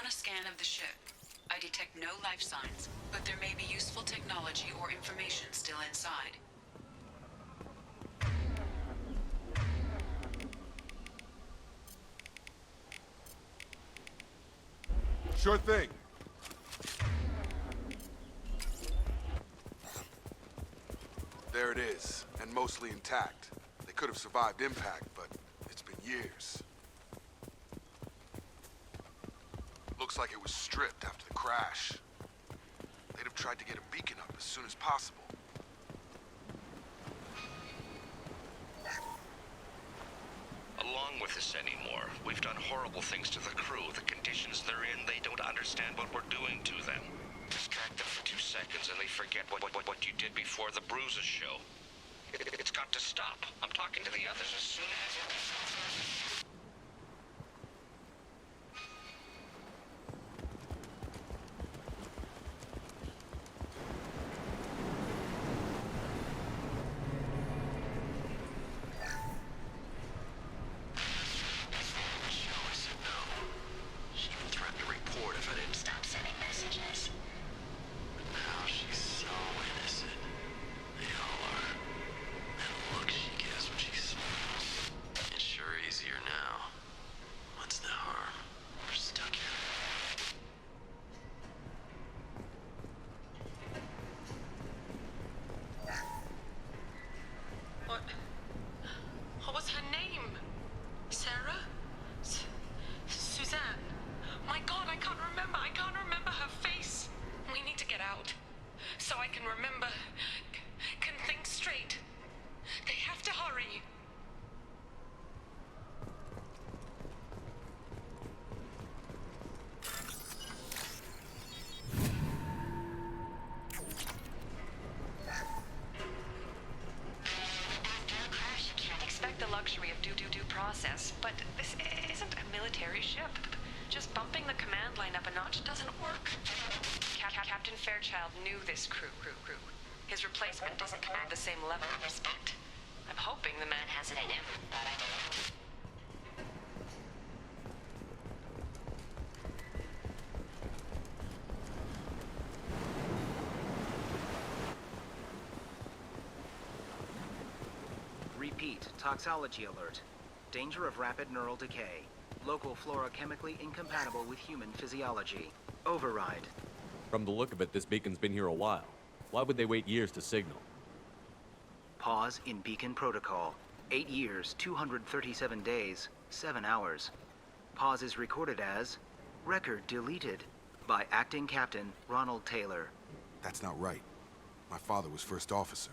a scan of the ship. I detect no life signs, but there may be useful technology or information still inside. Sure thing. There it is, and mostly intact. They could have survived impact, but it's been years. Looks like it was stripped after the crash. They'd have tried to get a beacon up as soon as possible. Along with this anymore. We've done horrible things to the crew. The conditions they're in, they don't understand what we're doing to them. Distract them for 2 seconds and they forget what you did before the bruises show. It's got to stop. I'm talking to the others as soon as... What was her name? Sarah? Suzanne? My God, I can't remember. I can't remember her face. We need to get out. So I can remember. Can think straight. They have to hurry. Luxury of due process, but this isn't a military ship. Just bumping the command line up a notch doesn't work. Captain Fairchild knew this crew. His replacement doesn't command the same level of respect. I'm hoping the man has it in him. Repeat, toxology alert. Danger of rapid neural decay. Local flora chemically incompatible with human physiology. Override. From the look of it, this beacon's been here a while. Why would they wait years to signal? Pause in beacon protocol. 8 years, 237 days, 7 hours. Pause is recorded as record deleted by Acting Captain Ronald Taylor. That's not right. My father was first officer.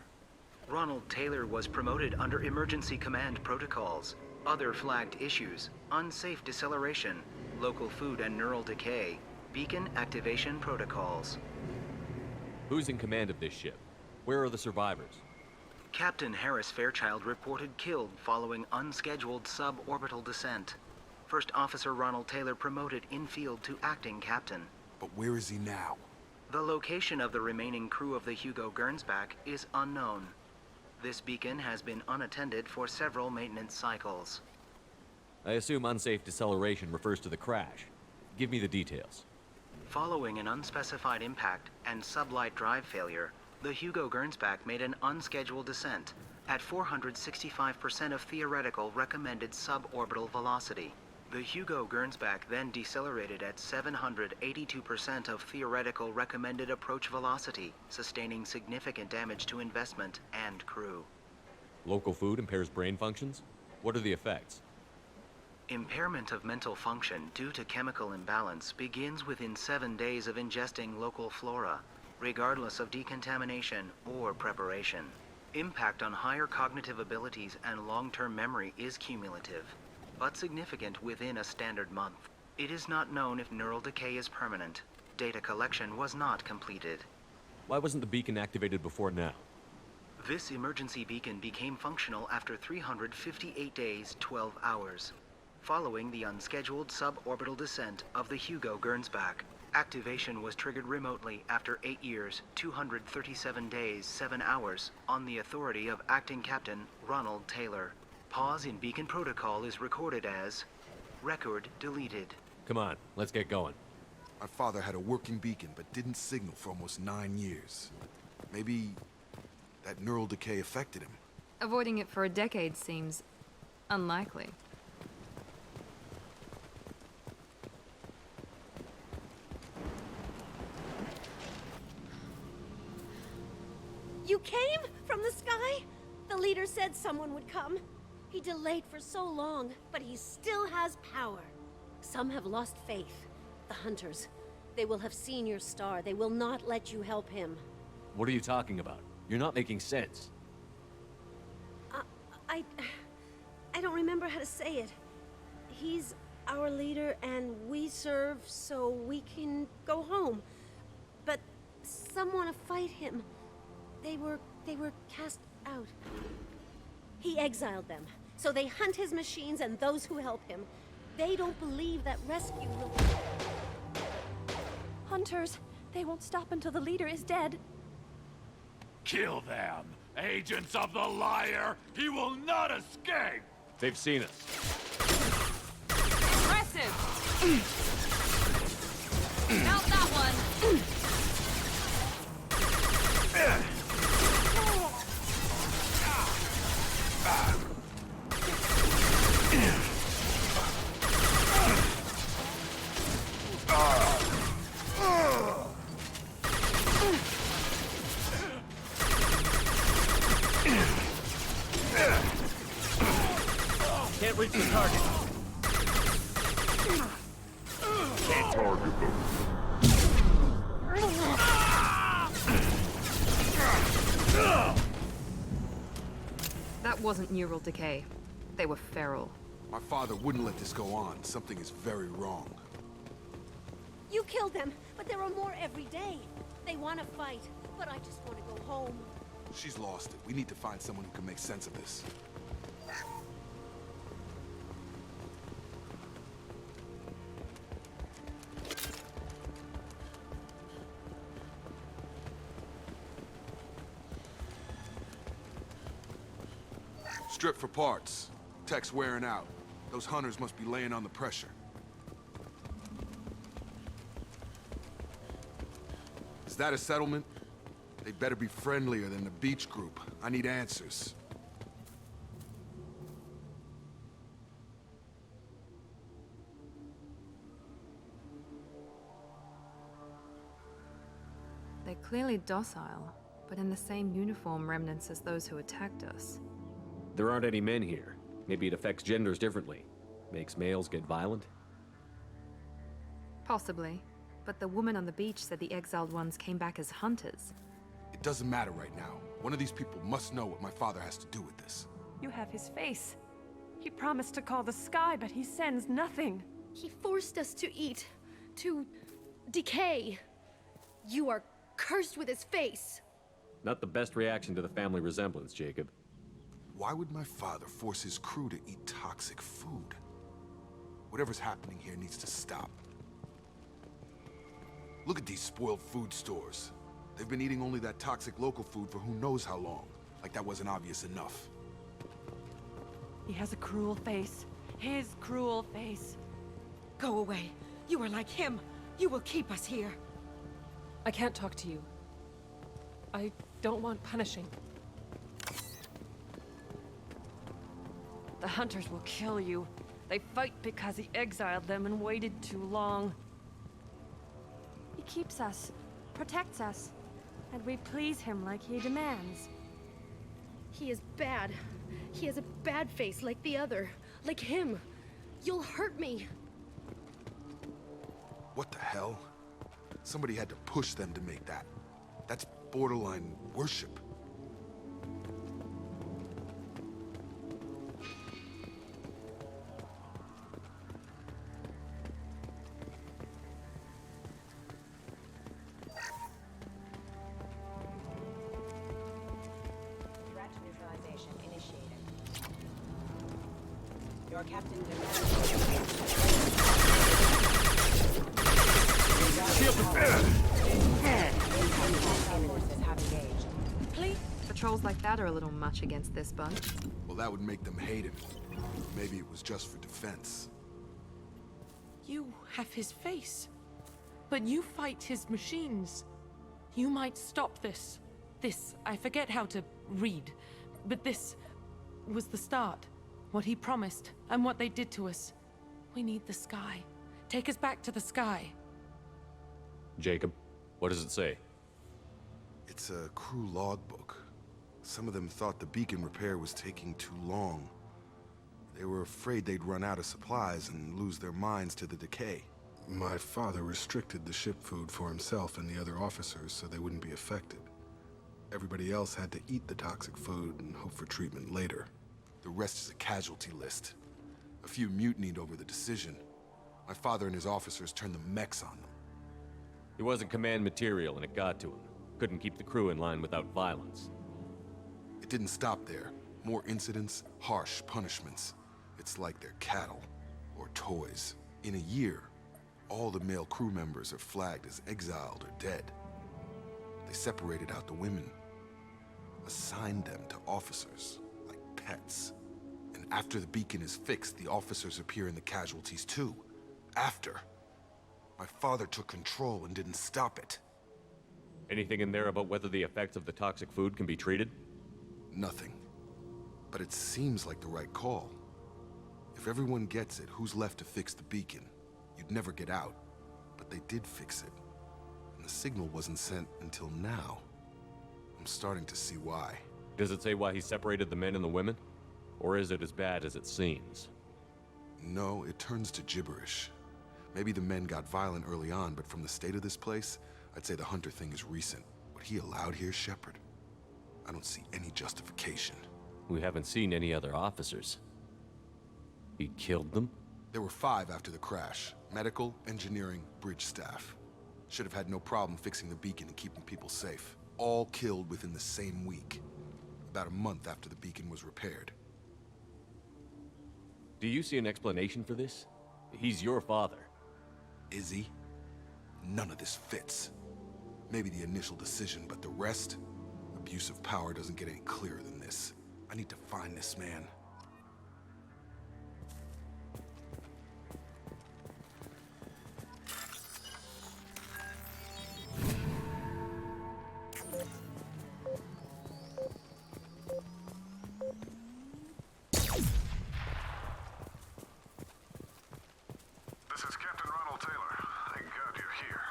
Ronald Taylor was promoted under emergency command protocols. Other flagged issues: unsafe deceleration, local food and neural decay, beacon activation protocols. Who's in command of this ship? Where are the survivors? Captain Harris Fairchild reported killed following unscheduled suborbital descent. First Officer Ronald Taylor promoted in-field to acting captain. But where is he now? The location of the remaining crew of the Hugo Gernsback is unknown. This beacon has been unattended for several maintenance cycles. I assume unsafe deceleration refers to the crash. Give me the details. Following an unspecified impact and sublight drive failure, the Hugo Gernsback made an unscheduled descent at 465% of theoretical recommended suborbital velocity. The Hugo Gernsback then decelerated at 782% of theoretical recommended approach velocity, sustaining significant damage to investment and crew. Local food impairs brain functions? What are the effects? Impairment of mental function due to chemical imbalance begins within 7 days of ingesting local flora, regardless of decontamination or preparation. Impact on higher cognitive abilities and long-term memory is cumulative, but significant within a standard month. It is not known if neural decay is permanent. Data collection was not completed. Why wasn't the beacon activated before now? This emergency beacon became functional after 358 days, 12 hours, following the unscheduled suborbital descent of the Hugo Gernsback. Activation was triggered remotely after 8 years, 237 days, 7 hours, on the authority of Acting Captain Ronald Taylor. Pause in beacon protocol is recorded as record deleted. Come on, let's get going. My father had a working beacon, but didn't signal for almost 9 years. Maybe that neural decay affected him. Avoiding it for a decade seems unlikely. You came from the sky? The leader said someone would come. He delayed for so long, but he still has power. Some have lost faith. The Hunters. They will have seen your star. They will not let you help him. What are you talking about? You're not making sense. I don't remember how to say it. He's our leader and we serve so we can go home. But some want to fight him. They were cast out. He exiled them. So they hunt his machines and those who help him. They don't believe that rescue will... Hunters, they won't stop until the leader is dead. Kill them! Agents of the liar! He will not escape! They've seen us. Impressive! Not that one! Can't reach the target. Can't target them. That wasn't neural decay. They were feral. My father wouldn't let this go on. Something is very wrong. You killed them, but there are more every day. They want to fight, but I just want to go home. She's lost it. We need to find someone who can make sense of this. Strip for parts. Tech's wearing out. Those hunters must be laying on the pressure. Is that a settlement? They better be friendlier than the beach group. I need answers. They're clearly docile, but in the same uniform remnants as those who attacked us. There aren't any men here. Maybe it affects genders differently. Makes males get violent? Possibly. But the woman on the beach said the exiled ones came back as hunters. It doesn't matter right now. One of these people must know what my father has to do with this. You have his face. He promised to call the sky, but he sends nothing. He forced us to eat, to decay. You are cursed with his face. Not the best reaction to the family resemblance, Jacob. Why would my father force his crew to eat toxic food? Whatever's happening here needs to stop. Look at these spoiled food stores. They've been eating only that toxic local food for who knows how long. Like that wasn't obvious enough. He has a cruel face. His cruel face. Go away. You are like him. You will keep us here. I can't talk to you. I don't want punishing. The Hunters will kill you. They fight because he exiled them and waited too long. He keeps us, protects us, and we please him like he demands. He is bad. He has a bad face like the other. Like him. You'll hurt me. What the hell? Somebody had to push them to make that. That's borderline worship. Threat neutralization initiated. Your captain Please? Patrols like that are a little much against this bunch. Well, that would make them hate him. Maybe it was just for defense. You have his face. But you fight his machines. You might stop this. This, I forget how to read, but this was the start. What he promised, and what they did to us. We need the sky. Take us back to the sky. Jacob, what does it say? It's a crew logbook. Some of them thought the beacon repair was taking too long. They were afraid they'd run out of supplies and lose their minds to the decay. My father restricted the ship food for himself and the other officers so they wouldn't be affected. Everybody else had to eat the toxic food and hope for treatment later. The rest is a casualty list. A few mutinied over the decision. My father and his officers turned the mechs on them. He wasn't command material and it got to him. Couldn't keep the crew in line without violence. It didn't stop there. More incidents, harsh punishments. It's like they're cattle, or toys. In a year, all the male crew members are flagged as exiled or dead. They separated out the women, assigned them to officers, like pets. And after the beacon is fixed, the officers appear in the casualties too. After. My father took control and didn't stop it. Anything in there about whether the effects of the toxic food can be treated? Nothing. But it seems like the right call. If everyone gets it, who's left to fix the beacon? You'd never get out. But they did fix it. And the signal wasn't sent until now. I'm starting to see why. Does it say why he separated the men and the women? Or is it as bad as it seems? No, it turns to gibberish. Maybe the men got violent early on, but from the state of this place, I'd say the Hunter thing is recent. What he allowed here, Shepard, I don't see any justification. We haven't seen any other officers. He killed them? There were 5 after the crash. Medical, engineering, bridge staff. Should have had no problem fixing the beacon and keeping people safe. All killed within the same week. About a month after the beacon was repaired. Do you see an explanation for this? He's your father. Is he? None of this fits. Maybe the initial decision, but the rest? Abuse of power doesn't get any clearer than this. I need to find this man. This is Captain Ronald Taylor. Thank God you're here.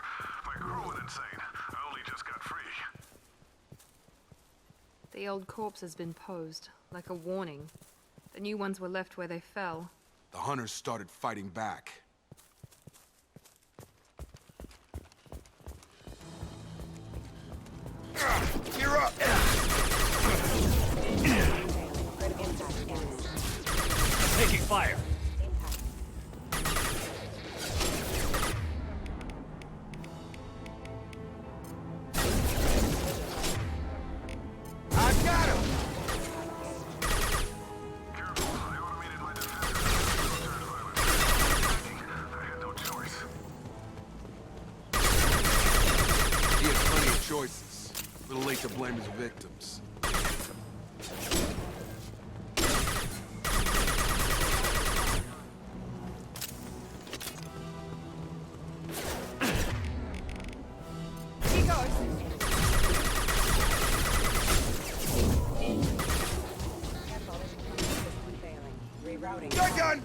My crew went insane. I only just got free. The old corpse has been posed, like a warning. The new ones were left where they fell. The Hunters started fighting back. You're up! Taking fire. I got him! Careful, I automated my defenses to return violence. I had no choice. He had plenty of choices. A little late to blame his victims. Rerouting. Gun!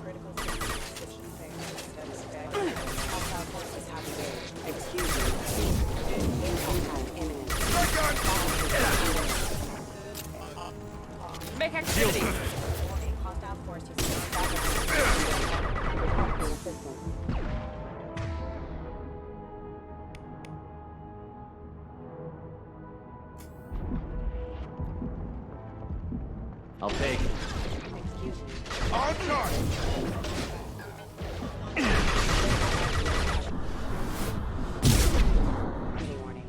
Critical system failure. Status failure. Hostile forces have engaged. Excuse me. Impact imminent. Make activity! Warning. Hostile forces. I'll take it. Excuse me. On charge! Any warning.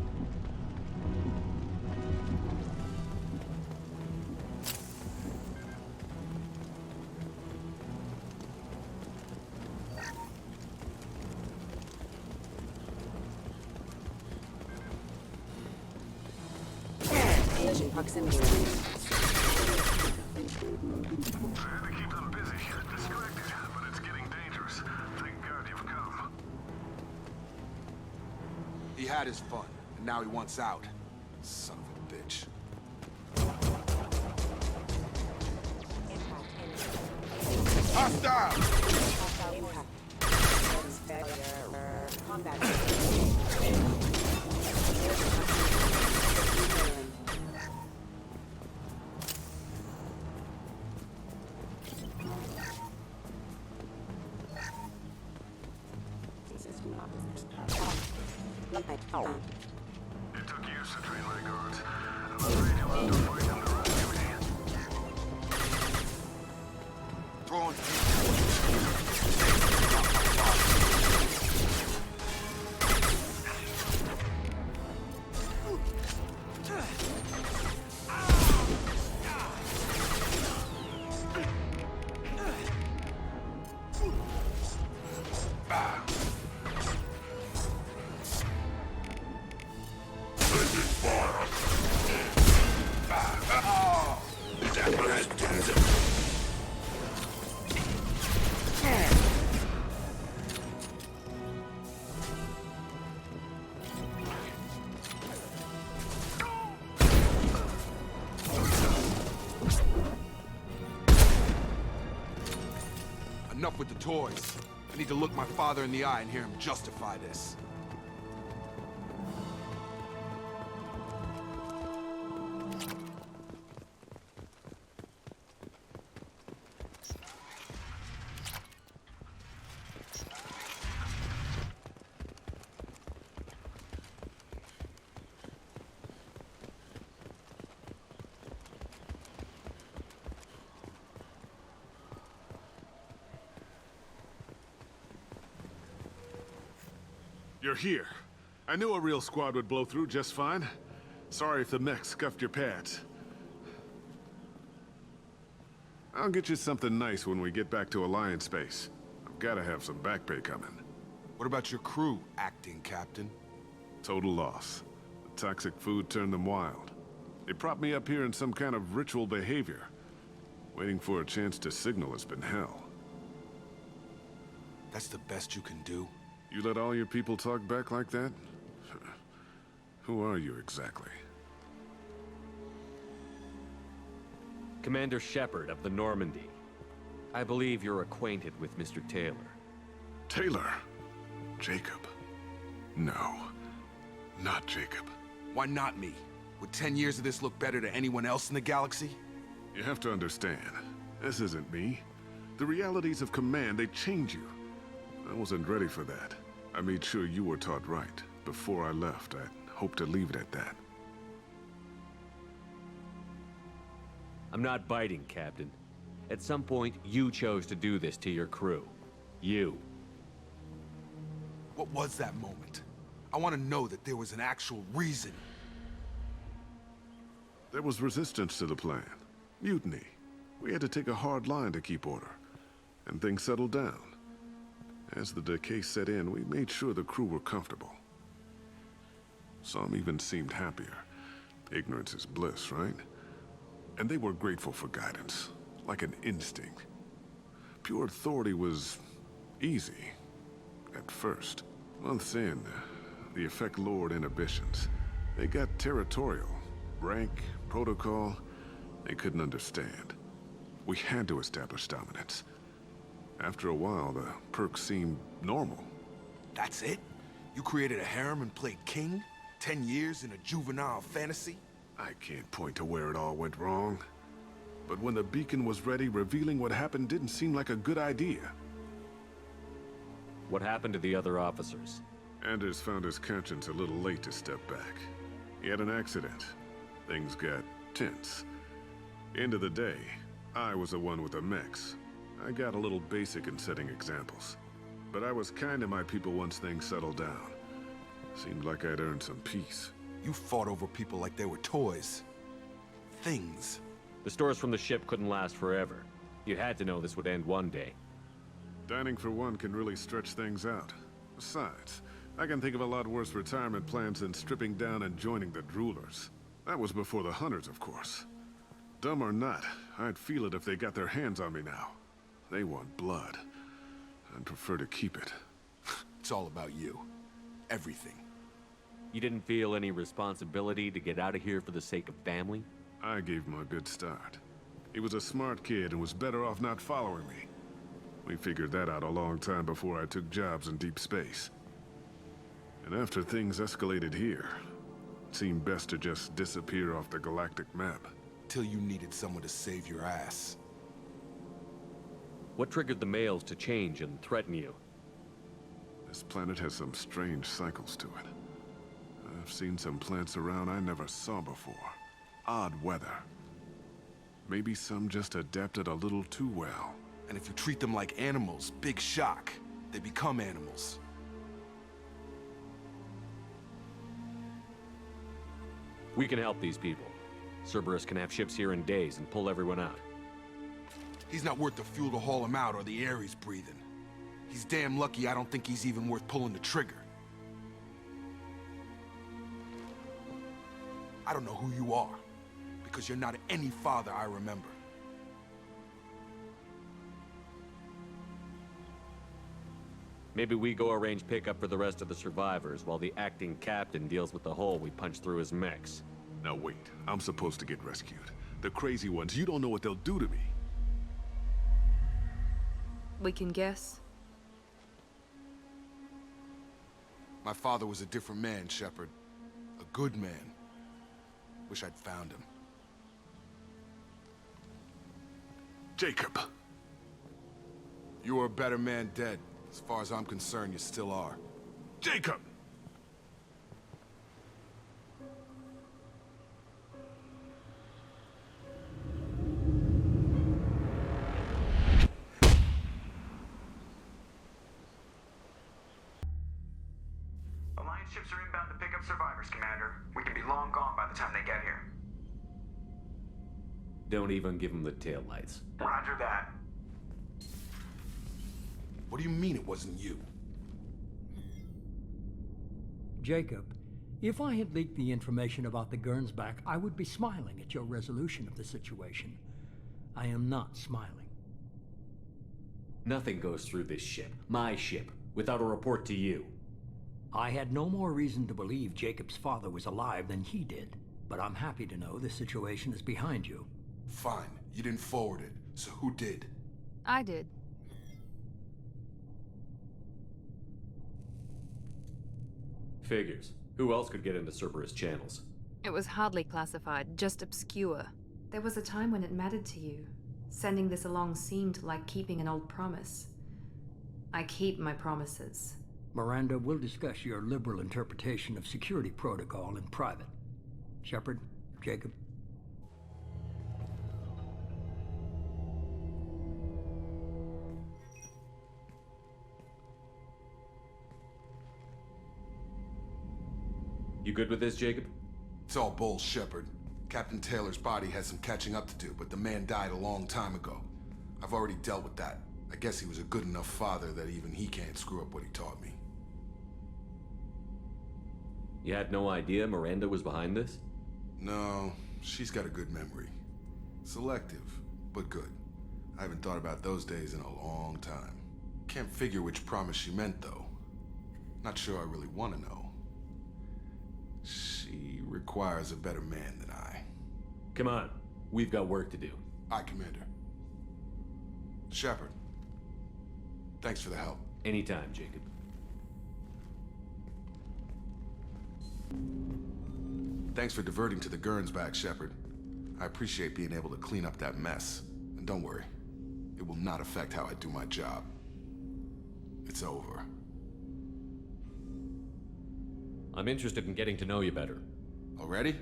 Collision proximity warning. I had to keep them busy, distracted, but it's getting dangerous. Thank He had his fun, and now he wants out. Son of a bitch. Hostile! Hostile impact. Notice failure. Combat. It took years to train my guards. I'm afraid you'll have to fight them the rest of me. Throwing Enough with the toys. I need to look my father in the eye and hear him justify this. You're here. I knew a real squad would blow through just fine. Sorry if the mech scuffed your pads. I'll get you something nice when we get back to Alliance Base. I've gotta have some back pay coming. What about your crew, acting captain? Total loss. The toxic food turned them wild. They propped me up here in some kind of ritual behavior. Waiting for a chance to signal has been hell. That's the best you can do? You let all your people talk back like that? Who are you exactly? Commander Shepard of the Normandy. I believe you're acquainted with Mr. Taylor. Taylor? Jacob? No. Not Jacob. Why not me? Would 10 years of this look better to anyone else in the galaxy? You have to understand, this isn't me. The realities of command, they change you. I wasn't ready for that. I made sure you were taught right. Before I left, I hoped to leave it at that. I'm not biting, Captain. At some point, you chose to do this to your crew. You. What was that moment? I want to know that there was an actual reason. There was resistance to the plan. Mutiny. We had to take a hard line to keep order. And things settled down. As the decay set in, we made sure the crew were comfortable. Some even seemed happier. Ignorance is bliss, right? And they were grateful for guidance, like an instinct. Pure authority was easy, at first. Months in, the effect lowered inhibitions. They got territorial. Rank, protocol, they couldn't understand. We had to establish dominance. After a while, the perks seemed normal. That's it? You created a harem and played king? 10 years in a juvenile fantasy? I can't point to where it all went wrong. But when the beacon was ready, revealing what happened didn't seem like a good idea. What happened to the other officers? Anders found his conscience a little late to step back. He had an accident. Things got tense. End of the day, I was the one with the mechs. I got a little basic in setting examples. But I was kind to my people once things settled down. Seemed like I'd earned some peace. You fought over people like they were toys. Things. The stores from the ship couldn't last forever. You had to know this would end one day. Dining for one can really stretch things out. Besides, I can think of a lot worse retirement plans than stripping down and joining the Droolers. That was before the Hunters, of course. Dumb or not, I'd feel it if they got their hands on me now. They want blood. I'd prefer to keep it. It's all about you. Everything. You didn't feel any responsibility to get out of here for the sake of family? I gave him a good start. He was a smart kid and was better off not following me. We figured that out a long time before I took jobs in deep space. And after things escalated here, it seemed best to just disappear off the galactic map. Till you needed someone to save your ass. What triggered the males to change and threaten you? This planet has some strange cycles to it. I've seen some plants around I never saw before. Odd weather. Maybe some just adapted a little too well. And if you treat them like animals, big shock. They become animals. We can help these people. Cerberus can have ships here in days and pull everyone out. He's not worth the fuel to haul him out or the air he's breathing. He's damn lucky I don't think he's even worth pulling the trigger. I don't know who you are, because you're not any father I remember. Maybe we go arrange pickup for the rest of the survivors while the acting captain deals with the hole we punched through his mechs. Now wait, I'm supposed to get rescued. The crazy ones, you don't know what they'll do to me. We can guess. My father was a different man, Shepard. A good man. Wish I'd found him. Jacob! You were a better man dead. As far as I'm concerned, you still are. Jacob! Alliance ships are inbound to pick up survivors, Commander. We can be long gone by the time they get here. Don't even give them the taillights. Roger that. What do you mean it wasn't you? Jacob, if I had leaked the information about the Gernsback, I would be smiling at your resolution of the situation. I am not smiling. Nothing goes through this ship, my ship, without a report to you. I had no more reason to believe Jacob's father was alive than he did, but I'm happy to know the situation is behind you. Fine. You didn't forward it, so who did? I did. Figures. Who else could get into Cerberus channels? It was hardly classified, just obscure. There was a time when it mattered to you. Sending this along seemed like keeping an old promise. I keep my promises. Miranda, we'll discuss your liberal interpretation of security protocol in private. Shepard, Jacob. You good with this, Jacob? It's all bull, Shepard. Captain Taylor's body has some catching up to do, but the man died a long time ago. I've already dealt with that. I guess he was a good enough father that even he can't screw up what he taught me. You had no idea Miranda was behind this? No, she's got a good memory. Selective, but good. I haven't thought about those days in a long time. Can't figure which promise she meant, though. Not sure I really want to know. She requires a better man than I. Come on, we've got work to do. Aye, Commander. Shepard, thanks for the help. Anytime, Jacob. Thanks for diverting to the Gernsback, Shepard. I appreciate being able to clean up that mess. And don't worry, it will not affect how I do my job. It's over. I'm interested in getting to know you better. Already?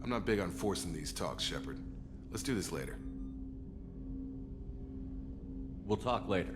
I'm not big on forcing these talks, Shepard. Let's do this later. We'll talk later.